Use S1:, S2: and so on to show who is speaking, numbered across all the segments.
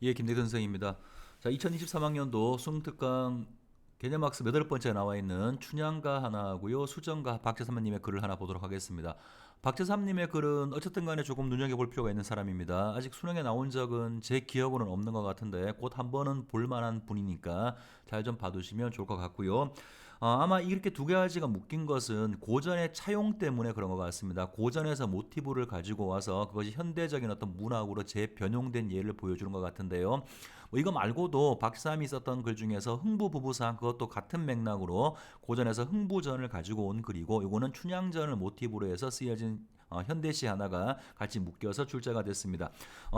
S1: 예, 김대근 선생입니다. 자, 2023학년도 수능특강 개념학습 8번째 나와 있는 춘향가 하나고요. 수정가 박재삼님의 글을 하나 보도록 하겠습니다. 박재삼님의 글은 어쨌든 간에 조금 눈여겨볼 필요가 있는 사람입니다. 아직 수능에 나온 적은 제 기억으로는 없는 것 같은데 곧 한 번은 볼 만한 분이니까 잘 좀 봐두시면 좋을 것 같고요. 아마 이렇게 두 가지가 묶인 것은 고전의 차용 때문에 그런 것 같습니다. 고전에서 모티브를 가지고 와서 그것이 현대적인 어떤 문학으로 재변용된 예를 보여주는 것 같은데요. 뭐 이거 말고도 박삼이 썼던 글 중에서 흥부부부상 그것도 같은 맥락으로 고전에서 흥부전을 가지고 온 글이고 이거는 춘향전을 모티브로 해서 쓰여진 현대시 하나가 같이 묶여서 출제가 됐습니다.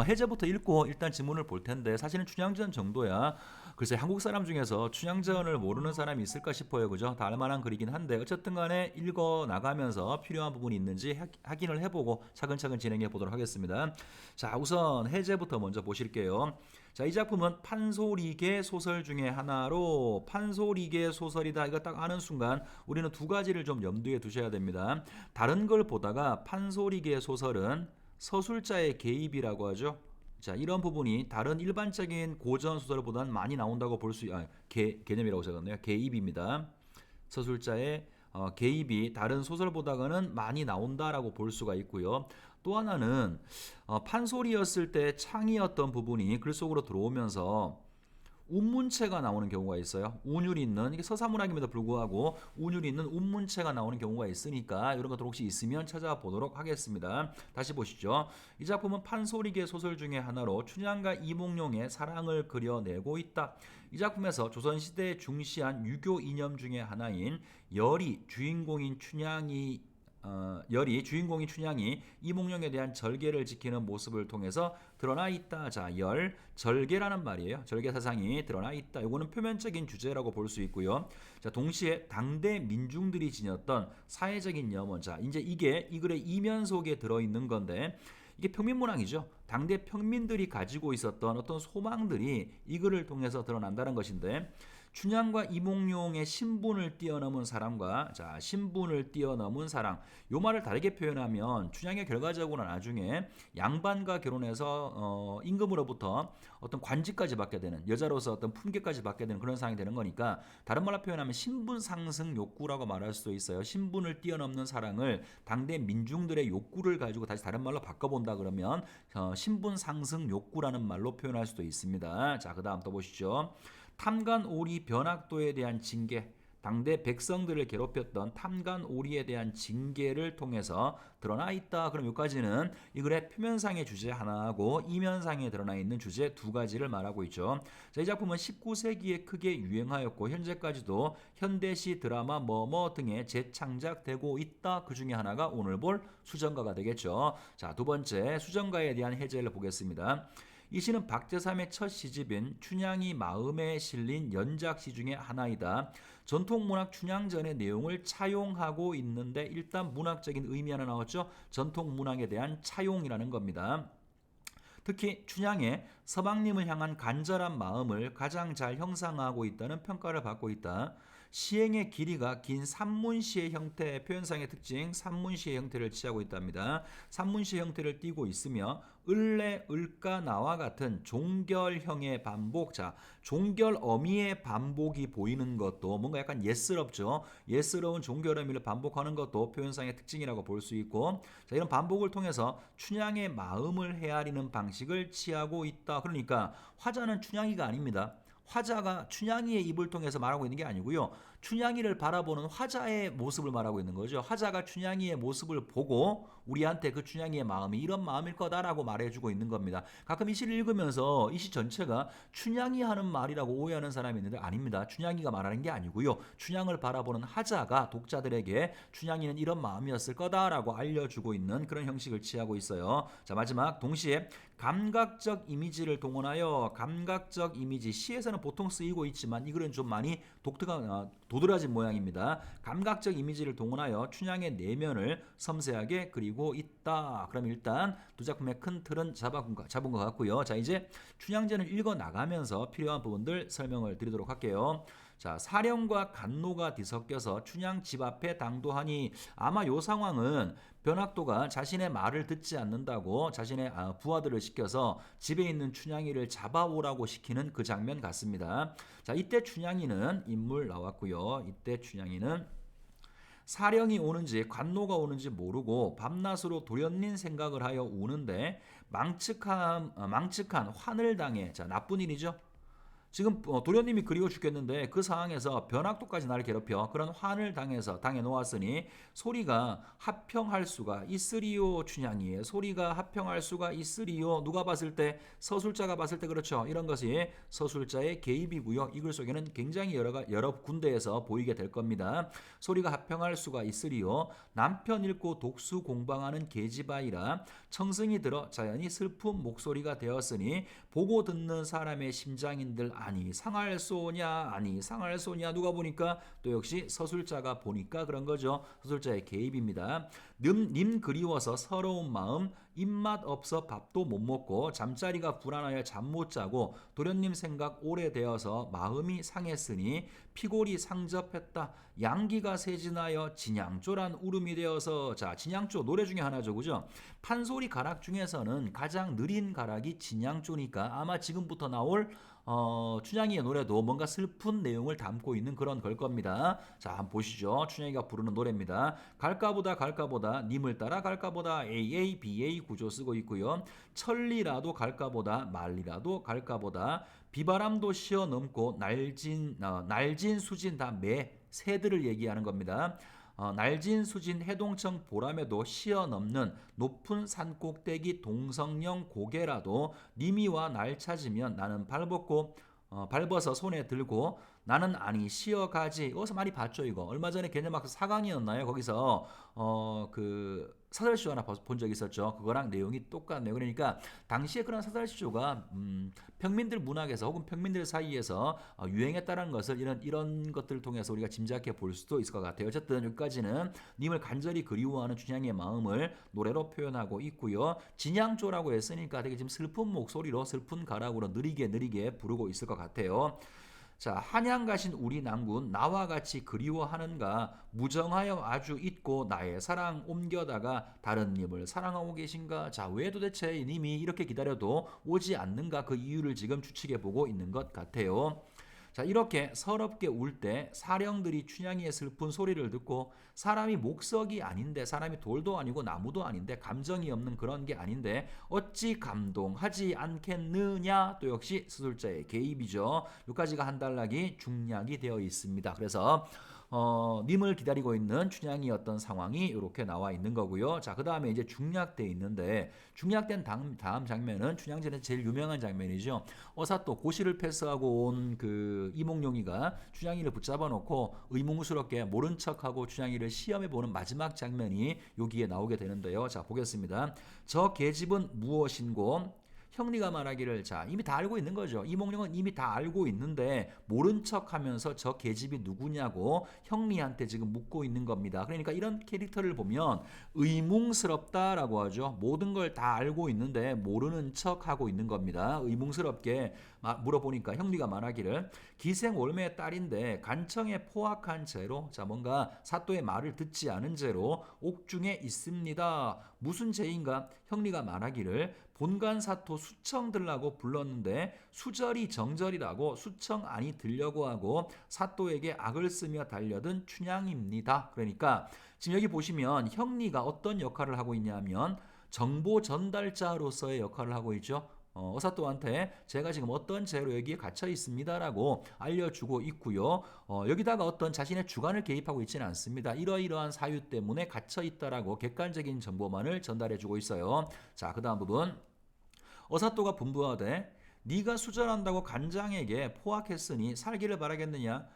S1: 해제부터 읽고 일단 지문을 볼 텐데 사실은 춘향전 정도야 글쎄 한국 사람 중에서 춘향전을 모르는 사람이 있을까 싶어요. 그죠? 다 알만한 글이긴 한데 어쨌든 간에 읽어 나가면서 필요한 부분이 있는지 확인을 해보고 차근차근 진행해 보도록 하겠습니다. 자, 우선 해제부터 먼저 보실게요. 자, 이 작품은 판소리계 소설 중에 하나로 판소리계 소설이다 이거 딱 아는 순간 우리는 두 가지를 좀 염두에 두셔야 됩니다. 다른 걸 보다가 판소리계 소설은 서술자의 개입이라고 하죠. 자, 이런 부분이 다른 일반적인 고전 소설보다는 많이 나온다고 볼 수, 개념이라고 적었네요. 개입입니다. 서술자의 개입이 다른 소설보다는 많이 나온다라고 볼 수가 있고요. 또 하나는 판소리였을 때 창이었던 부분이 글 속으로 들어오면서 운문체가 나오는 경우가 있어요. 운율이 있는 이게 서사문학임에도 불구하고 운율이 있는 운문체가 나오는 경우가 있으니까 이런 것들 혹시 있으면 찾아보도록 하겠습니다. 다시 보시죠. 이 작품은 판소리계 소설 중에 하나로 춘향과 이몽룡의 사랑을 그려내고 있다. 이 작품에서 조선시대에 중시한 유교 이념 중에 하나인 열이 주인공인 춘향이 이몽룡에 대한 절개를 지키는 모습을 통해서 드러나 있다. 자, 절개라는 말이에요. 절개 사상이 드러나 있다. 이거는 표면적인 주제라고 볼 수 있고요. 자, 동시에 당대 민중들이 지녔던 사회적인 염원. 자, 이제 이게 이 글의 이면 속에 들어 있는 건데 이게 평민문학이죠. 당대 평민들이 가지고 있었던 어떤 소망들이 이 글을 통해서 드러난다는 것인데 춘향과 이몽룡의 신분을 뛰어넘은 사랑과 신분을 뛰어넘은 사랑 요 말을 다르게 표현하면 춘향의 결과적으로 나중에 양반과 결혼해서 임금으로부터 어떤 관직까지 받게 되는 여자로서 어떤 품계까지 받게 되는 그런 상황이 되는 거니까 다른 말로 표현하면 신분 상승 욕구라고 말할 수도 있어요. 신분을 뛰어넘는 사랑을 당대 민중들의 욕구를 가지고 다시 다른 말로 바꿔본다 그러면 신분 상승 욕구라는 말로 표현할 수도 있습니다. 자, 그 다음 또 보시죠. 탐관오리 변학도에 대한 징계, 당대 백성들을 괴롭혔던 탐관오리에 대한 징계를 통해서 드러나 있다. 그럼 여기까지는 이 글의 표면상의 주제 하나하고 이면상에 드러나 있는 주제 두 가지를 말하고 있죠. 자, 이 작품은 19세기에 크게 유행하였고 현재까지도 현대시 드라마 뭐뭐 등에 재창작되고 있다. 그 중에 하나가 오늘 볼 수정가가 되겠죠. 자, 두 번째 수정가에 대한 해제를 보겠습니다. 이 시는 박재삼의 첫 시집인 춘향이 마음에 실린 연작시 중의 하나이다. 전통문학 춘향전의 내용을 차용하고 있는데 일단 문학적인 의미 하나 나왔죠. 전통문학에 대한 차용이라는 겁니다. 특히 춘향의 서방님을 향한 간절한 마음을 가장 잘 형상화하고 있다는 평가를 받고 있다. 시행의 길이가 긴 산문시의 형태, 표현상의 특징, 산문시의 형태를 취하고 있답니다. 산문시의 형태를 띠고 있으며 을래, 을까, 나와 같은 종결형의 반복, 자, 종결 어미의 반복이 보이는 것도 뭔가 약간 예스럽죠. 예스러운 종결 어미를 반복하는 것도 표현상의 특징이라고 볼 수 있고, 자, 이런 반복을 통해서 춘향의 마음을 헤아리는 방식을 취하고 있다. 그러니까 화자는 춘향이가 아닙니다. 화자가 춘향이의 입을 통해서 말하고 있는 게 아니고요. 춘향이를 바라보는 화자의 모습을 말하고 있는 거죠. 화자가 춘향이의 모습을 보고 우리한테 그 춘향이의 마음이 이런 마음일 거다라고 말해주고 있는 겁니다. 가끔 이 시를 읽으면서 이 시 전체가 춘향이 하는 말이라고 오해하는 사람이 있는데 아닙니다. 춘향이가 말하는 게 아니고요. 춘향을 바라보는 화자가 독자들에게 춘향이는 이런 마음이었을 거다라고 알려주고 있는 그런 형식을 취하고 있어요. 자, 마지막 동시에 감각적 이미지를 동원하여 감각적 이미지 시에서는 보통 쓰이고 있지만 이 글은 좀 많이 독특한 도드라진 모양입니다. 감각적 이미지를 동원하여 춘향의 내면을 섬세하게 그리고 있다. 그럼 일단 두 작품의 큰 틀은 잡은 것 같고요. 자, 이제 춘향전을 읽어 나가면서 필요한 부분들 설명을 드리도록 할게요. 자, 사령과 간노가 뒤섞여서 춘향 집 앞에 당도하니 아마 요 상황은 변학도가 자신의 말을 듣지 않는다고 자신의 부하들을 시켜서 집에 있는 춘향이를 잡아오라고 시키는 그 장면 같습니다. 자, 이때 춘향이는 인물 나왔고요. 이때 춘향이는 사령이 오는지 관노가 오는지 모르고 밤낮으로 도련님 생각을 하여 우는데 망측한 환을 당해. 자, 나쁜 일이죠. 지금 도련님이 그리워 죽겠는데 그 상황에서 변학도까지 나를 괴롭혀 그런 환을 당해 놓았으니 소리가 합평할 수가 있으리요. 춘향이의 소리가 합평할 수가 있으리요. 누가 봤을 때 서술자가 봤을 때 그렇죠. 이런 것이 서술자의 개입이고요. 이 글 속에는 굉장히 여러 군데에서 보이게 될 겁니다. 소리가 합평할 수가 있으리요. 남편 읽고 독수 공방하는 계집아이라 청승이 들어 자연히 슬픈 목소리가 되었으니 보고 듣는 사람의 심장인들 아니 상할소냐 누가 보니까 또 역시 서술자가 보니까 그런 거죠. 서술자의 개입입니다. 님 그리워서 서러운 마음 입맛 없어 밥도 못 먹고 잠자리가 불안하여 잠 못 자고 도련님 생각 오래되어서 마음이 상했으니 피골이 상접했다. 양기가 세진하여 진양조란 울음이 되어서 자 진양조 노래 중에 하나죠. 그죠? 판소리 가락 중에서는 가장 느린 가락이 진양조니까 아마 지금부터 나올 춘향이의 노래도 뭔가 슬픈 내용을 담고 있는 그런 걸 겁니다. 자, 한번 보시죠. 춘향이가 부르는 노래입니다. 갈까보다 님을 따라 갈까보다 AA, BA 구조 쓰고 있고요. 천리라도 갈까보다 말리라도 갈까보다 비바람도 쉬어 넘고 날진 수진 다 새들을 얘기하는 겁니다. 날진 수진 해동청 보람에도 쉬어 넘는 높은 산꼭대기 동성령 고개라도 님이와 날 찾으면 나는 밟아서 손에 들고 나는 아니 쉬어가지. 어디서 많이 봤죠 이거. 얼마 전에 개념학습 4강이었나요? 거기서 그 사설시조 하나 본 적이 있었죠. 그거랑 내용이 똑같네요. 그러니까 당시에 그런 사설시조가 평민들 문학에서 혹은 평민들 사이에서 유행했다는 것을 이런 것들을 통해서 우리가 짐작해 볼 수도 있을 것 같아요. 어쨌든 여기까지는 님을 간절히 그리워하는 춘향의 마음을 노래로 표현하고 있고요. 진양조라고 했으니까 되게 지금 슬픈 목소리로 슬픈 가락으로 느리게 부르고 있을 것 같아요. 자, 한양 가신 우리 낭군 나와 같이 그리워하는가 무정하여 아주 잊고 나의 사랑 옮겨다가 다른 님을 사랑하고 계신가. 자, 왜 도대체 님이 이렇게 기다려도 오지 않는가 그 이유를 지금 추측해 보고 있는 것 같아요. 자, 이렇게 서럽게 울 때 사령들이 춘향이의 슬픈 소리를 듣고 사람이 목석이 아닌데 사람이 돌도 아니고 나무도 아닌데 감정이 없는 그런 게 아닌데 어찌 감동하지 않겠느냐. 또 역시 서술자의 개입이죠. 여기까지가 한 단락이 중략이 되어 있습니다. 그래서 님을 기다리고 있는 춘향이 어떤 상황이 이렇게 나와 있는 거고요. 자, 그 다음에 이제 중략돼 있는데 중략된 다음 장면은 춘향전에서 제일 유명한 장면이죠. 어사또 고시를 패스하고 온 그 이몽룡이가 춘향이를 붙잡아 놓고 의문스럽게 모른 척하고 춘향이를 시험해 보는 마지막 장면이 여기에 나오게 되는데요. 자, 보겠습니다. 저 계집은 무엇인고 형리가 말하기를. 자, 이미 다 알고 있는 거죠. 이몽룡은 이미 다 알고 있는데 모른 척하면서 저 계집이 누구냐고 형리한테 지금 묻고 있는 겁니다. 그러니까 이런 캐릭터를 보면 의문스럽다라고 하죠. 모든 걸 다 알고 있는데 모르는 척하고 있는 겁니다. 의문스럽게 물어보니까 형리가 말하기를 기생올매의 딸인데 간청에 포악한 죄로 자 뭔가 사또의 말을 듣지 않은 죄로 옥중에 있습니다. 무슨 죄인가? 형리가 말하기를 본관 사토 수청 들라고 불렀는데 수절이 정절이라고 수청 안이 들려고 하고 사또에게 악을 쓰며 달려든 춘향입니다. 그러니까 지금 여기 보시면 형리가 어떤 역할을 하고 있냐면 정보 전달자로서의 역할을 하고 있죠. 어사또한테 제가 지금 어떤 죄로 여기에 갇혀 있습니다라고 알려주고 있고요. 여기다가 어떤 자신의 주관을 개입하고 있지는 않습니다. 이러이러한 사유 때문에 갇혀 있다라고 객관적인 정보만을 전달해주고 있어요. 자, 그 다음 부분. 어사또가 분부하되 네가 수절한다고 간장에게 포악했으니 살기를 바라겠느냐.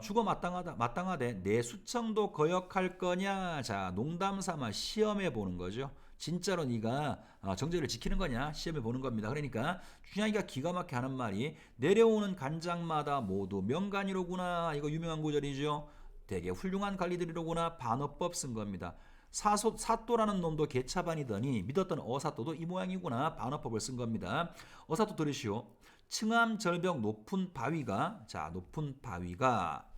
S1: 죽어 마땅하되 내 수청도 거역할 거냐. 자, 농담 삼아 시험해 보는 거죠. 진짜로 네가 정죄를 지키는 거냐 시험해 보는 겁니다. 그러니까 춘향이가 기가 막히게 하는 말이 내려오는 간장마다 모두 명간이로구나. 이거 유명한 구절이죠. 되게 훌륭한 관리들이로구나. 반어법 쓴 겁니다. 사또라는 놈도 개차반이더니 믿었던 어사또도 이 모양이구나. 반어법을 쓴 겁니다. 어사또 들으시오. 층암 절벽 높은 바위가 높은 바위가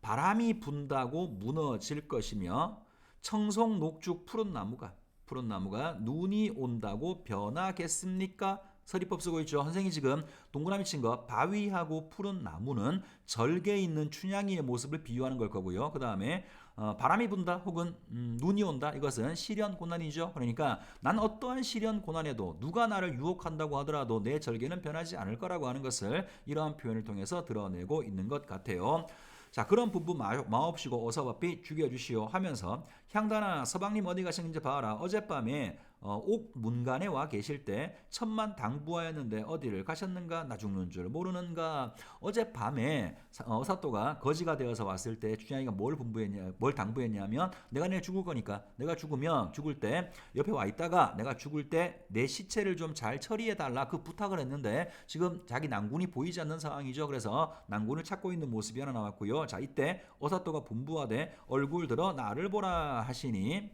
S1: 바람이 분다고 무너질 것이며 청송 녹죽 푸른 나무가 눈이 온다고 변하겠습니까? 서리법 쓰고 있죠. 선생님이 지금 동그라미 친 거 바위하고 푸른 나무는 절개에 있는 춘향이의 모습을 비유하는 걸 거고요. 그 다음에 바람이 분다 혹은 눈이 온다 이것은 시련 고난이죠. 그러니까 난 어떠한 시련 고난에도 누가 나를 유혹한다고 하더라도 내 절개는 변하지 않을 거라고 하는 것을 이러한 표현을 통해서 드러내고 있는 것 같아요. 자, 그런 부부 마옵시고 어서바삐 죽여주시오 하면서 향단아 서방님 어디 가시는지 봐라. 어젯밤에 옥 문간에 와 계실 때 천만 당부하였는데 어디를 가셨는가? 나 죽는 줄 모르는가? 어젯밤에 어사또가 거지가 되어서 왔을 때 춘향이가 뭘 당부했냐면 내가 내일 죽을 거니까 내가 죽으면 죽을 때 옆에 와 있다가 내가 죽을 때 내 시체를 좀 잘 처리해 달라 그 부탁을 했는데 지금 자기 난군이 보이지 않는 상황이죠. 그래서 난군을 찾고 있는 모습이 하나 나왔고요. 자, 이때 어사또가 분부하되 얼굴 들어 나를 보라 하시니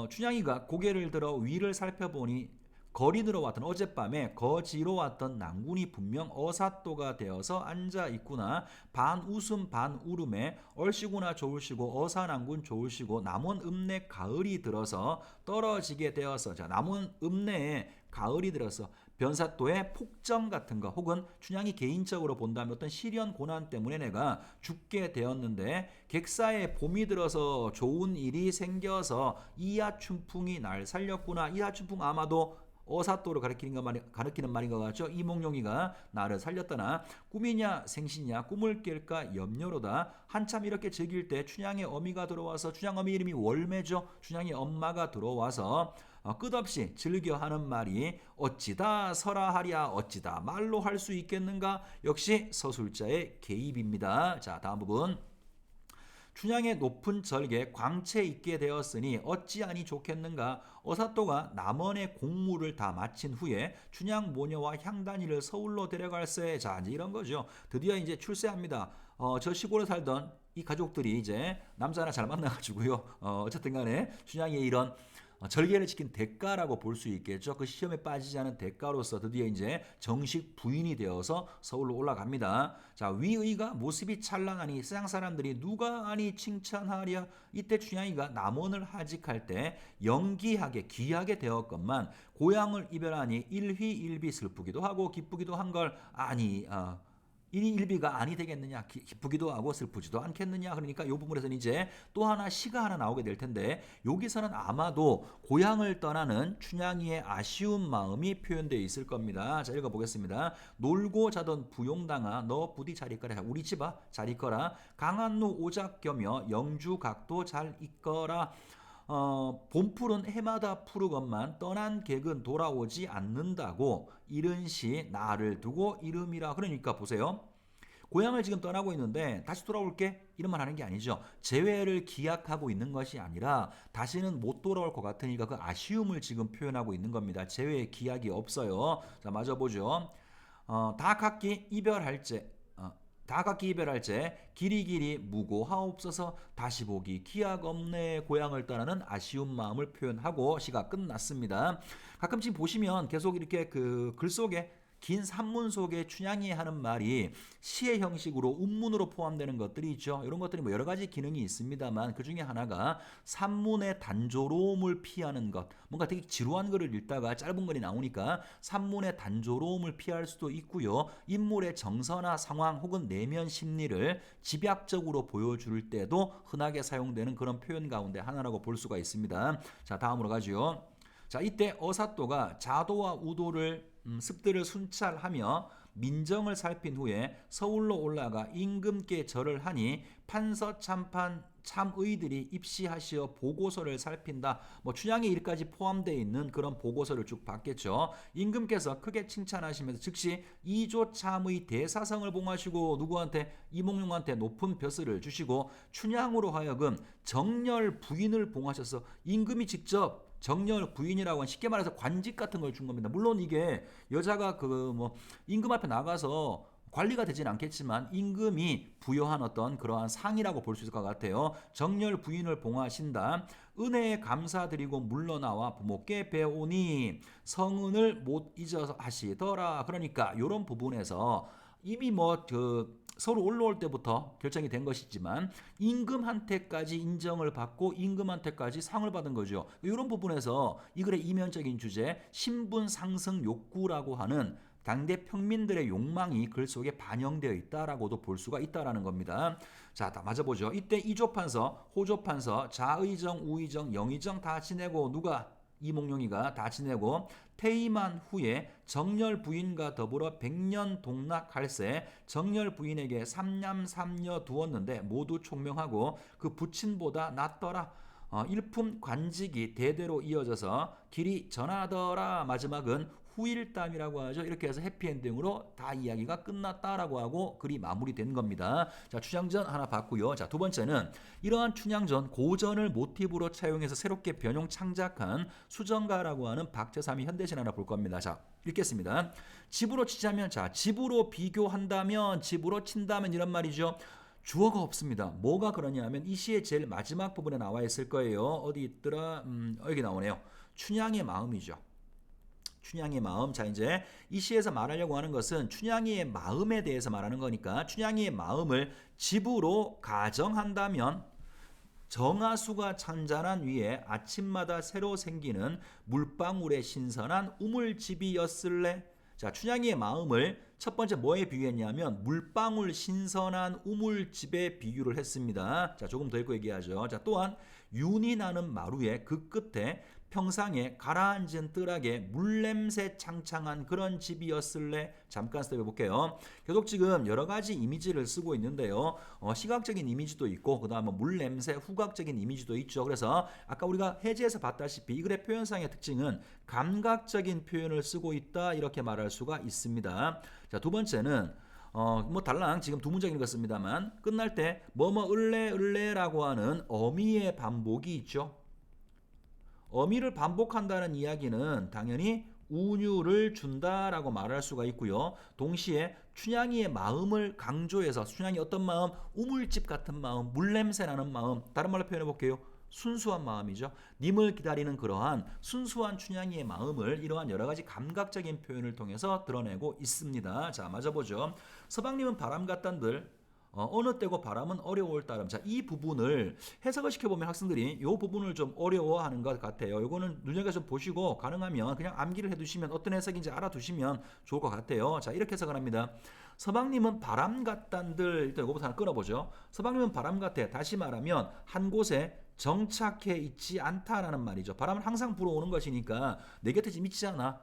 S1: 춘향이가 고개를 들어 위를 살펴보니 거린으로 왔던 어젯밤에 거지로 왔던 난군이 분명 어사또가 되어서 앉아 있구나. 반 웃음 반 울음에 얼씨구나 좋으시고 어사난군 좋으시고 남원 읍내 가을이 들어서 떨어지게 되어서 자 남원 읍내에 가을이 들어서 변사또의 폭정 같은 거 혹은 춘향이 개인적으로 본다면 어떤 시련 고난 때문에 내가 죽게 되었는데 객사에 봄이 들어서 좋은 일이 생겨서 이하춘풍이 날 살렸구나. 이하춘풍 아마도 어사또를 가리키는 말인 것 같죠. 이몽룡이가 나를 살렸다나 꿈이냐 생시냐 꿈을 깰까 염려로다. 한참 이렇게 즐길 때 춘향의 어미가 들어와서 춘향 어미 이름이 월매죠. 춘향의 엄마가 들어와서 끝없이 즐겨하는 말이 어찌다 설하하랴 어찌다 말로 할 수 있겠는가. 역시 서술자의 개입입니다. 자, 다음 부분. 춘향의 높은 절개 광채 있게 되었으니 어찌하니 좋겠는가. 어사또가 남원의 공무를 다 마친 후에 춘향 모녀와 향단이를 서울로 데려갈세. 자, 이제 이런 거죠. 드디어 이제 출세합니다. 저 시골에 살던 이 가족들이 이제 남자나 잘 만나가지고요. 어쨌든 간에 춘향의 이런 절개를 지킨 대가라고 볼 수 있겠죠. 그 시험에 빠지지 않은 대가로서 드디어 이제 정식 부인이 되어서 서울로 올라갑니다. 자, 위의가 모습이 찬란하니 세상 사람들이 누가 아니 칭찬하랴. 이때 춘향이가 남원을 하직할 때 영기하게 귀하게 되었건만 고향을 이별하니 일휘일비 슬프기도 하고 기쁘기도 한 걸 아니 일희일비가 아니 되겠느냐. 기쁘기도 하고 슬프지도 않겠느냐. 그러니까 이 부분에서는 이제 또 하나 시가 하나 나오게 될 텐데 여기서는 아마도 고향을 떠나는 춘향이의 아쉬운 마음이 표현되어 있을 겁니다. 자, 읽어보겠습니다. 놀고 자던 부용당아 너 부디 잘 있거라. 우리 집아 잘 있거라. 강한루 오작겨며 영주각도 잘 있거라. 봄풀은 해마다 푸르건만 떠난 객은 돌아오지 않는다고 이른 시 나를 두고 이름이라. 그러니까 보세요. 고향을 지금 떠나고 있는데 다시 돌아올게 이런 말 하는 게 아니죠. 재회를 기약하고 있는 것이 아니라 다시는 못 돌아올 것 같으니까 그 아쉬움을 지금 표현하고 있는 겁니다. 재회의 기약이 없어요. 자, 마저 보죠. 다 각기 이별할 제 길이길이 무고하옵소서. 다시 보기 기약 없네. 고향을 떠나는 아쉬운 마음을 표현하고 시가 끝났습니다. 가끔씩 보시면 계속 이렇게 그 글 속에 긴 산문 속에 춘향이 하는 말이 시의 형식으로 운문으로 포함되는 것들이 있죠. 이런 것들이 뭐 여러 가지 기능이 있습니다만 그 중에 하나가 산문의 단조로움을 피하는 것. 뭔가 되게 지루한 글을 읽다가 짧은 글이 나오니까 산문의 단조로움을 피할 수도 있고요. 인물의 정서나 상황 혹은 내면 심리를 집약적으로 보여줄 때도 흔하게 사용되는 그런 표현 가운데 하나라고 볼 수가 있습니다. 자, 다음으로 가죠. 자, 이때 어사또가 자도와 우도를 습들을 순찰하며 민정을 살핀 후에 서울로 올라가 임금께 절을 하니 판서 참판 참의들이 입시하시어 보고서를 살핀다. 뭐 춘향의 일까지 포함되어 있는 그런 보고서를 쭉 받겠죠. 임금께서 크게 칭찬하시면서 즉시 이조 참의 대사성을 봉하시고 누구한테 이몽룡한테 높은 벼슬을 주시고 춘향으로 하여금 정렬 부인을 봉하셔서 임금이 직접 정렬 부인이라고 하는 쉽게 말해서 관직 같은 걸 준 겁니다. 물론 이게 여자가 그 뭐 임금 앞에 나가서 관리가 되진 않겠지만 임금이 부여한 어떤 그러한 상이라고 볼 수 있을 것 같아요. 정렬 부인을 봉하신다. 은혜에 감사드리고 물러나와 부모께 배우니 성은을 못 잊어 하시더라. 그러니까 이런 부분에서 이미 서로 올라올 때부터 결정이 된 것이지만 임금한테까지 인정을 받고 임금한테까지 상을 받은 거죠. 이런 부분에서 이 글의 이면적인 주제 신분 상승 욕구라고 하는 당대 평민들의 욕망이 글 속에 반영되어 있다라고도 볼 수가 있다라는 겁니다. 자, 다 맞아보죠. 이때 이조판서, 호조판서, 자의정, 우의정, 영의정 다 지내고 누가 이몽룡이가 다 지내고 퇴임한 후에 정렬 부인과 더불어 100년 동락할세 정렬 부인에게 삼남삼녀 두었는데 모두 총명하고 그 부친보다 낫더라. 일품 관직이 대대로 이어져서 길이 전하더라. 마지막은 후일담이라고 하죠. 이렇게 해서 해피엔딩으로 다 이야기가 끝났다라고 하고 글이 마무리된 겁니다. 자, 춘향전 하나 봤고요. 자, 두 번째는 이러한 춘향전 고전을 모티브로 차용해서 새롭게 변형 창작한 수정가라고 하는 박재삼이 현대신 하나 볼 겁니다. 자, 읽겠습니다. 집으로 치자면, 자, 집으로 비교한다면, 집으로 친다면 이런 말이죠. 주어가 없습니다. 뭐가 그러냐면 이 시의 제일 마지막 부분에 나와 있을 거예요. 어디 있더라? 여기 나오네요. 춘향의 마음이죠. 춘향의 마음. 자, 이제 이 시에서 말하려고 하는 것은 춘향이의 마음에 대해서 말하는 거니까 춘향이의 마음을 집으로 가정한다면 정하수가 찬잔한 위에 아침마다 새로 생기는 물방울의 신선한 우물집이었을래. 자, 춘향이의 마음을 첫 번째 뭐에 비유했냐면 물방울 신선한 우물집에 비유를 했습니다. 자, 조금 더 읽고 얘기하죠. 자, 또한 윤이 나는 마루의 그 끝에 평상에 가라앉은 뜰하게 물냄새 창창한 그런 집이었을래. 잠깐 스톱해 볼게요. 계속 지금 여러 가지 이미지를 쓰고 있는데요. 시각적인 이미지도 있고 그 다음에 물냄새 후각적인 이미지도 있죠. 그래서 아까 우리가 해제에서 봤다시피 이 글의 표현상의 특징은 감각적인 표현을 쓰고 있다 이렇게 말할 수가 있습니다. 자, 두 번째는 달랑 지금 두 문장 읽었습니다만 끝날 때 뭐뭐 을래라고 하는 어미의 반복이 있죠. 어미를 반복한다는 이야기는 당연히 운유를 준다라고 말할 수가 있고요. 동시에 춘향이의 마음을 강조해서 춘향이 어떤 마음? 우물집 같은 마음, 물냄새 나는 마음. 다른 말로 표현해 볼게요. 순수한 마음이죠. 님을 기다리는 그러한 순수한 춘향이의 마음을 이러한 여러 가지 감각적인 표현을 통해서 드러내고 있습니다. 자, 맞아보죠. 서방님은 바람 같단들 어느 때고 바람은 어려울 따름. 자, 이 부분을 해석을 시켜보면 학생들이 이 부분을 좀 어려워하는 것 같아요. 이거는 눈여겨서 좀 보시고 가능하면 그냥 암기를 해두시면 어떤 해석인지 알아두시면 좋을 것 같아요. 자, 이렇게 해석을 합니다. 서방님은 바람 같단들. 일단 이거부터 하나 끊어보죠. 서방님은 바람 같아. 다시 말하면 한 곳에 정착해 있지 않다라는 말이죠. 바람은 항상 불어오는 것이니까 내 곁에 지금 있지 않아.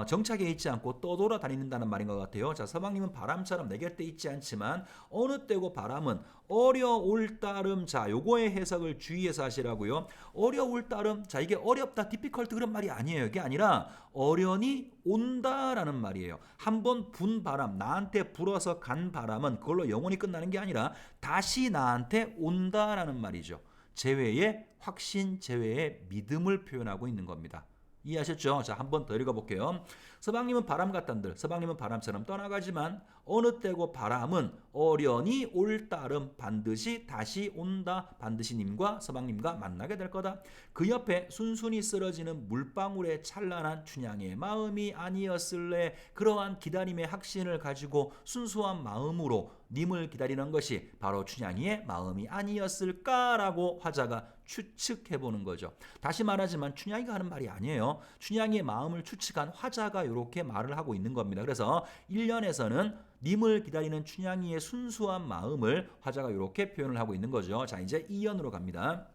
S1: 정착해 있지 않고 떠돌아다닌다는 말인 것 같아요. 자, 서방님은 바람처럼 내 곁에 있지 않지만 어느 때고 바람은 어려울 따름. 자, 요거의 해석을 주의해서 하시라고요. 어려울 따름. 자, 이게 어렵다, 디피컬트 그런 말이 아니에요. 이게 아니라 어련히 온다라는 말이에요. 한번 분 바람, 나한테 불어서 간 바람은 그걸로 영원히 끝나는 게 아니라 다시 나한테 온다라는 말이죠. 재회의 확신, 재회의 믿음을 표현하고 있는 겁니다. 이해하셨죠? 자, 한 번 더 읽어볼게요. 서방님은 바람 같단들. 서방님은 바람처럼 떠나가지만 어느 때고 바람은 어련히 올 따름 반드시 다시 온다. 반드시 님과 서방님과 만나게 될 거다. 그 옆에 순순히 쓰러지는 물방울의 찬란한 춘향의 마음이 아니었을래. 그러한 기다림의 확신을 가지고 순수한 마음으로 님을 기다리는 것이 바로 춘향이의 마음이 아니었을까라고 화자가 추측해보는 거죠. 다시 말하지만 춘향이가 하는 말이 아니에요. 춘향이의 마음을 추측한 화자가 이렇게 말을 하고 있는 겁니다. 그래서 1년에서는 님을 기다리는 춘향이의 순수한 마음을 화자가 이렇게 표현을 하고 있는 거죠. 자, 이제 2연으로 갑니다.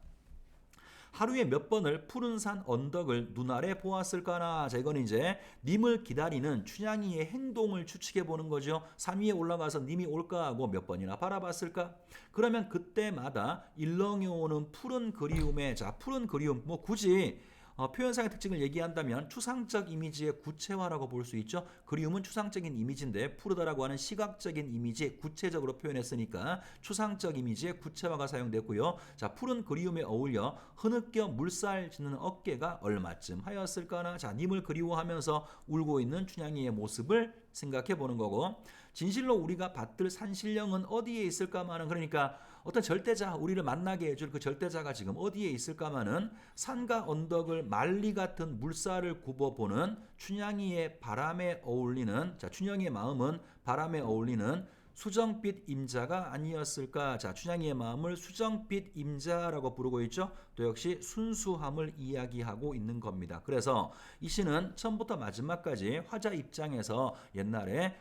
S1: 하루에 몇 번을 푸른 산 언덕을 눈아래 보았을까나. 자, 이건 이제 님을 기다리는 춘향이의 행동을 추측해 보는 거죠. 산 위에 올라가서 님이 올까 하고 몇 번이나 바라봤을까. 그러면 그때마다 일렁이 오는 푸른 그리움에, 자, 푸른 그리움, 뭐 굳이 표현상의 특징을 얘기한다면 추상적 이미지의 구체화라고 볼 수 있죠. 그리움은 추상적인 이미지인데 푸르다라고 하는 시각적인 이미지 구체적으로 표현했으니까 추상적 이미지의 구체화가 사용됐고요. 자, 푸른 그리움에 어울려 흐느껴 물살 짓는 어깨가 얼마쯤 하였을까나. 자, 님을 그리워하면서 울고 있는 춘향이의 모습을 생각해 보는 거고 진실로 우리가 받들 산신령은 어디에 있을까마는 그러니까 어떤 절대자 우리를 만나게 해줄 그 절대자가 지금 어디에 있을까마는 산과 언덕을 말리 같은 물살을 굽어보는 춘향이의 바람에 어울리는 자 춘향이의 마음은 바람에 어울리는 수정빛 임자가 아니었을까. 자, 춘향이의 마음을 수정빛 임자라고 부르고 있죠. 또 역시 순수함을 이야기하고 있는 겁니다. 그래서 이 시는 처음부터 마지막까지 화자 입장에서 옛날에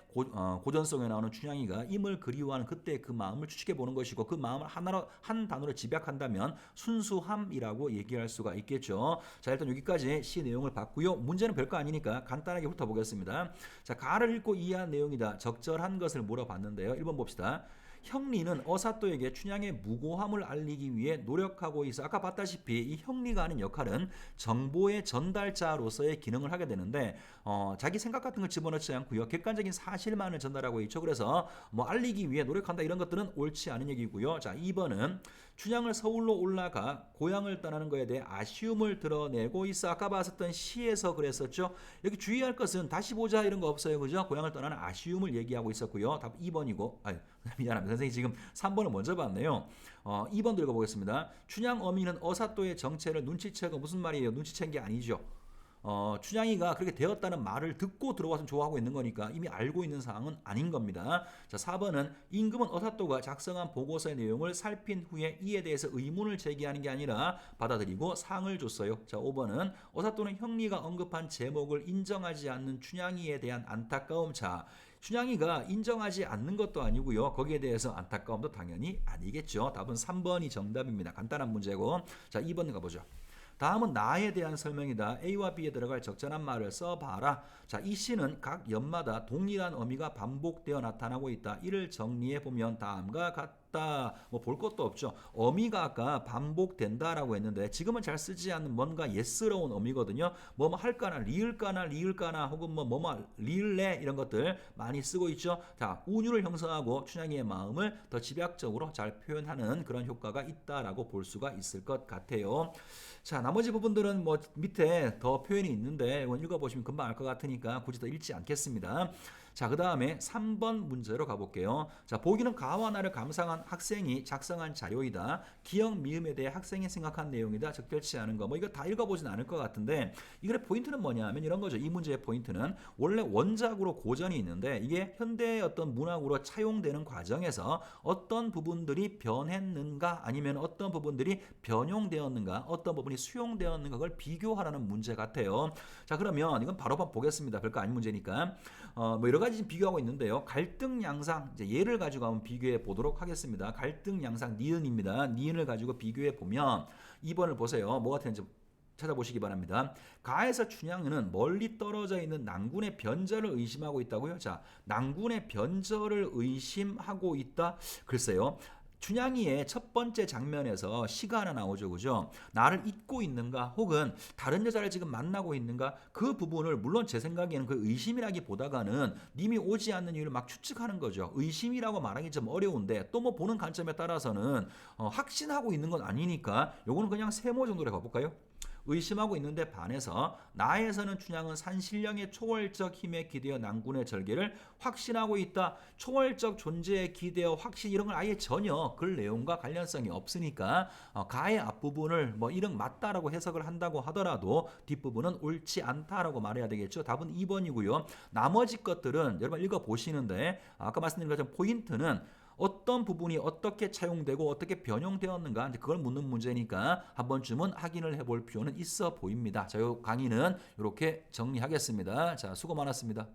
S1: 고전송에 나오는 춘향이가 임을 그리워하는 그때 그 마음을 추측해 보는 것이고 그 마음을 하나로 한 단어로 집약한다면 순수함이라고 얘기할 수가 있겠죠. 자, 일단 여기까지 시 내용을 봤고요. 문제는 별거 아니니까 간단하게 훑어보겠습니다. 자, 가를 읽고 이해한 내용이다. 적절한 것을 물어봤는데요. 1번 봅시다. 형리는 어사또에게 춘향의 무고함을 알리기 위해 노력하고 있어. 아까 봤다시피 이 형리가 하는 역할은 정보의 전달자로서의 기능을 하게 되는데 자기 생각 같은 걸 집어넣지 않고요. 객관적인 사실만을 전달하고 있죠. 그래서 뭐 알리기 위해 노력한다 이런 것들은 옳지 않은 얘기고요. 자, 2번은 춘향을 서울로 올라가 고향을 떠나는 것에 대해 아쉬움을 드러내고 있어. 아까 봤었던 시에서 그랬었죠. 여기 주의할 것은 다시 보자 이런 거 없어요. 그죠? 고향을 떠나는 아쉬움을 얘기하고 있었고요. 답 2번이고 미안합니다. 선생님 지금 3번을 먼저 봤네요. 2번 읽어보겠습니다. 춘향 어미는 어사또의 정체를 눈치채고 무슨 말이에요? 눈치챈 게 아니죠. 춘향이가 그렇게 되었다는 말을 듣고 들어와서 좋아하고 있는 거니까 이미 알고 있는 사항은 아닌 겁니다. 자, 4번은 임금은 어사또가 작성한 보고서의 내용을 살핀 후에 이에 대해서 의문을 제기하는 게 아니라 받아들이고 상을 줬어요. 자, 5번은 어사또는 형리가 언급한 제목을 인정하지 않는 춘향이에 대한 안타까움. 자, 춘향이가 인정하지 않는 것도 아니고요. 거기에 대해서 안타까움도 당연히 아니겠죠. 답은 3번이 정답입니다. 간단한 문제고. 자, 2번 가보죠. 다음은 나에 대한 설명이다. A와 B에 들어갈 적절한 말을 써봐라. 자, 이 시는 각 연마다 동일한 어미가 반복되어 나타나고 있다. 이를 정리해 보면 다음과 같다. 뭐 볼 것도 없죠. 어미가 아까 반복된다라고 했는데 지금은 잘 쓰지 않는 뭔가 예스러운 어미거든요. 뭐뭐 할까나 리을까나 혹은 뭐뭐 리을래 이런 것들 많이 쓰고 있죠. 자, 운율을 형성하고 춘향이의 마음을 더 집약적으로 잘 표현하는 그런 효과가 있다라고 볼 수가 있을 것 같아요. 자, 나머지 부분들은 뭐 밑에 더 표현이 있는데 이건 읽어보시면 금방 알 것 같으니까 굳이 더 읽지 않겠습니다. 자, 그 다음에 3번 문제로 가볼게요. 자, 보기는 가와 나를 감상한 학생이 작성한 자료이다. 기억 미음에 대해 학생이 생각한 내용이다. 적절치 않은 거. 뭐 이거 다 읽어보진 않을 것 같은데 이거의 포인트는 뭐냐면 이런 거죠. 이 문제의 포인트는 원래 원작으로 고전이 있는데 이게 현대의 어떤 문학으로 차용되는 과정에서 어떤 부분들이 변했는가 아니면 어떤 부분들이 변용되었는가 어떤 부분이 수용되었는가 그걸 비교하라는 문제 같아요. 자, 그러면 이건 바로 보겠습니다. 별거 아닌 문제니까. 뭐 여러 가지 비교하고 있는데요. 갈등 양상 이제 얘를 가지고 한번 비교해 보도록 하겠습니다. 갈등 양상 니은입니다. 니은을 가지고 비교해 보면 2번을 보세요. 뭐가 되는지 찾아보시기 바랍니다. 가에서 춘향은 멀리 떨어져 있는 낭군의 변절을 의심하고 있다고요. 자, 낭군의 변절을 의심하고 있다. 글쎄요. 춘향이의 첫 번째 장면에서 시가 하나 나오죠. 그죠? 나를 잊고 있는가 혹은 다른 여자를 지금 만나고 있는가 그 부분을 물론 제 생각에는 그 의심이라기보다가는 님이 오지 않는 이유를 막 추측하는 거죠. 의심이라고 말하기 좀 어려운데 또 뭐 보는 관점에 따라서는 확신하고 있는 건 아니니까 요거는 그냥 세모 정도로 가볼까요? 의심하고 있는데 반해서 나에서는 춘향은 산신령의 초월적 힘에 기대어 낭군의 절개를 확신하고 있다. 초월적 존재에 기대어 확신 이런 걸 아예 전혀 글 내용과 관련성이 없으니까 가의 앞부분을 뭐 이런 맞다라고 해석을 한다고 하더라도 뒷부분은 옳지 않다라고 말해야 되겠죠. 답은 2번이고요. 나머지 것들은 여러분 읽어보시는데 아까 말씀드린 것처럼 포인트는 어떤 부분이 어떻게 차용되고 어떻게 변형되었는가 이제 그걸 묻는 문제니까 한 번쯤은 확인을 해볼 필요는 있어 보입니다. 자, 이 강의는 이렇게 정리하겠습니다. 자, 수고 많았습니다.